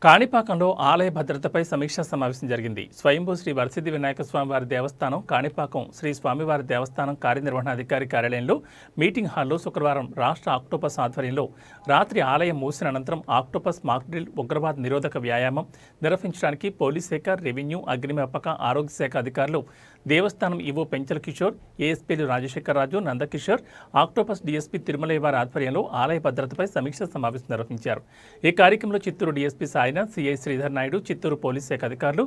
కాణిపాకంలో ఆలయ భద్రతపై సమీక్షా సమావేశం జరిగింది. స్వయంభూ శ్రీ వరసిద్ధి వినాయక స్వామివారి దేవస్థానం కాణిపాకం శ్రీ స్వామివారి దేవస్థానం కార్యనిర్వహణాధికారి కార్యాలయంలో మీటింగ్ హాల్లో శుక్రవారం రాష్ట్ర ఆక్టోపస్ ఆధ్వర్యంలో రాత్రి ఆలయం మూసిన అనంతరం ఆక్టోపస్ మాక్ డ్రిల్ ఉగ్రవాద నిరోధక వ్యాయామం నిర్వహించడానికి పోలీస్ శాఖ, రెవెన్యూ, అగ్నిమాపక, ఆరోగ్య శాఖ అధికారులు, దేవస్థానం ఈవో పెంచల కిషోర్, ఏఎస్పీలు రాజశేఖర్ రాజు, నందకిషోర్, ఆక్టోపస్ డీఎస్పీ తిరుమలయ్య వారి ఆధ్వర్యంలో ఆలయ భద్రతపై సమీక్షా సమావేశం నిర్వహించారు. ఈ కార్యక్రమంలో Chittoor DSP Sainath, CI Sridhar Naidu, Chittoor police శాఖ అధికారులు,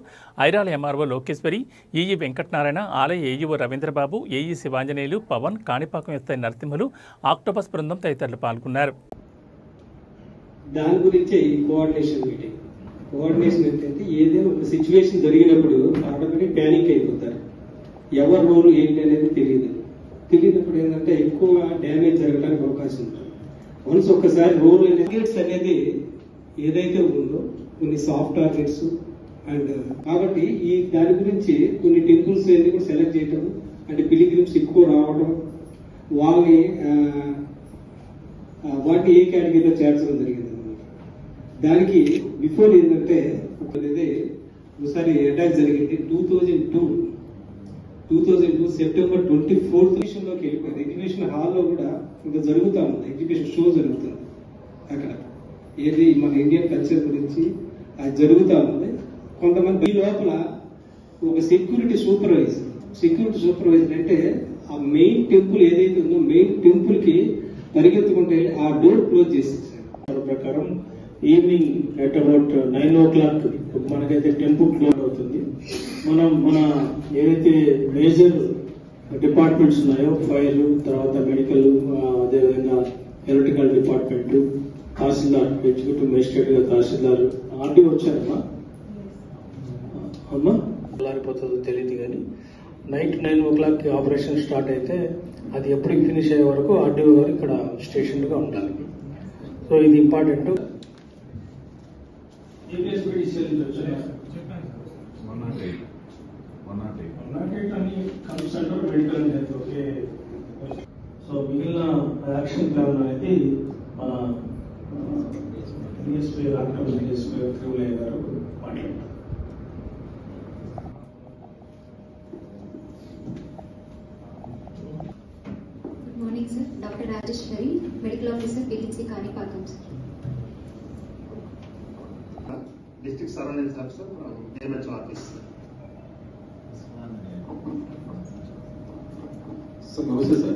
ఐరాల ఎంఆర్ఓ లోకేశ్వరి, ఈఈ వెంకటనారాయణ, ఆలయ AEO Ravindrababu, AE Sivanjaneyulu, Pavan, Kanipakam SI Narasimhulu, Octopus బృందం తదితరులు పాల్గొన్నారు. దాని గురించే ఈ కోఆర్డినేషన్ మీటింగ్. కోఆర్డినేషన్ ఏంటంటే ఏదైనా ఒక సిచ్యువేషన్ జరిగినప్పుడు ఆటోమేటిక్ ప్యానిక్ అయిపోతారు. ఎవరి రోల్ ఏంటి అనేది తెలియనప్పుడు ఏంటంటే ఎక్కువ డ్యామేజ్ జరగడానికి అవకాశం ఉంటుంది. వన్స్ ఒక్కసారి రోల్ అనేది ఏదైతే ఉందో కొన్ని సాఫ్ట్ టార్గెట్స్ అండ్ కాబట్టి ఈ దాని గురించి కొన్ని టెంపుల్స్ అనేది కూడా సెలెక్ట్ చేయటం, అంటే పిలిగ్రిమ్స్ ఎక్కువ రావడం, వాళ్ళని వాటిని ఏ కేటగిరీలో చేర్చడం జరిగింది. దానికి బిఫోర్ ఏంటంటే ఒకసారి అటాక్ జరిగింది 2002 సెప్టెంబర్ 24 లోకి వెళ్ళిపోయింది. ఎగ్జిబిషన్ హాల్లో కూడా ఇంకా జరుగుతూ ఉంది, ఎగ్జిబిషన్ షో జరుగుతుంది అక్కడ. ఏది మన ఇండియన్ కల్చర్ గురించి అది జరుగుతూ ఉంది. కొంతమంది ఈ లోపల ఒక సెక్యూరిటీ సూపర్వైజర్ అంటే ఆ మెయిన్ టెంపుల్ ఏదైతే ఉందో మెయిన్ టెంపుల్ కి పరిగెత్తుకుంటే ఆ డోర్ క్లోజ్ చేసేసారు. ప్రకారం ఈవినింగ్ అట్ అబౌట్ 9 o'clock మనకైతే టెంపుల్ క్లోజ్ అవుతుంది. మన ఏదైతే మేజర్ డిపార్ట్మెంట్స్ ఉన్నాయో, ఫైర్, తర్వాత మెడికల్, అదేవిధంగా ఎలక్ట్రికల్ డిపార్ట్మెంట్, తహసీల్దార్, ఎగ్జిక్యూటివ్ మేజిస్ట్రేట్ గా తహసీల్దార్, ఆర్డీఓ వచ్చారమ్మా. అమ్మా లారిపోతుందో తెలియదు కానీ నైట్ 9 o'clock ఆపరేషన్ స్టార్ట్ అయితే అది ఎప్పటికి ఫినిష్ అయ్యే వరకు ఆర్డీఓ గారు ఇక్కడ స్టేషన్ గా ఉండాలి. సో ఇది ఇంపార్టెంట్. సో మిగిలిన యాక్షన్ ప్లాన్ అనేది మన డిఎస్పీ ఆక్టోపస్ డిఎస్పీ తిరుమలయ్య గారు మాట్లాడతారు. Good morning sir. Doctor Rajeshwari, medical officer, PHC Kanipakam sir. District surroundings officer, DMHO office. నమస్తే సార్.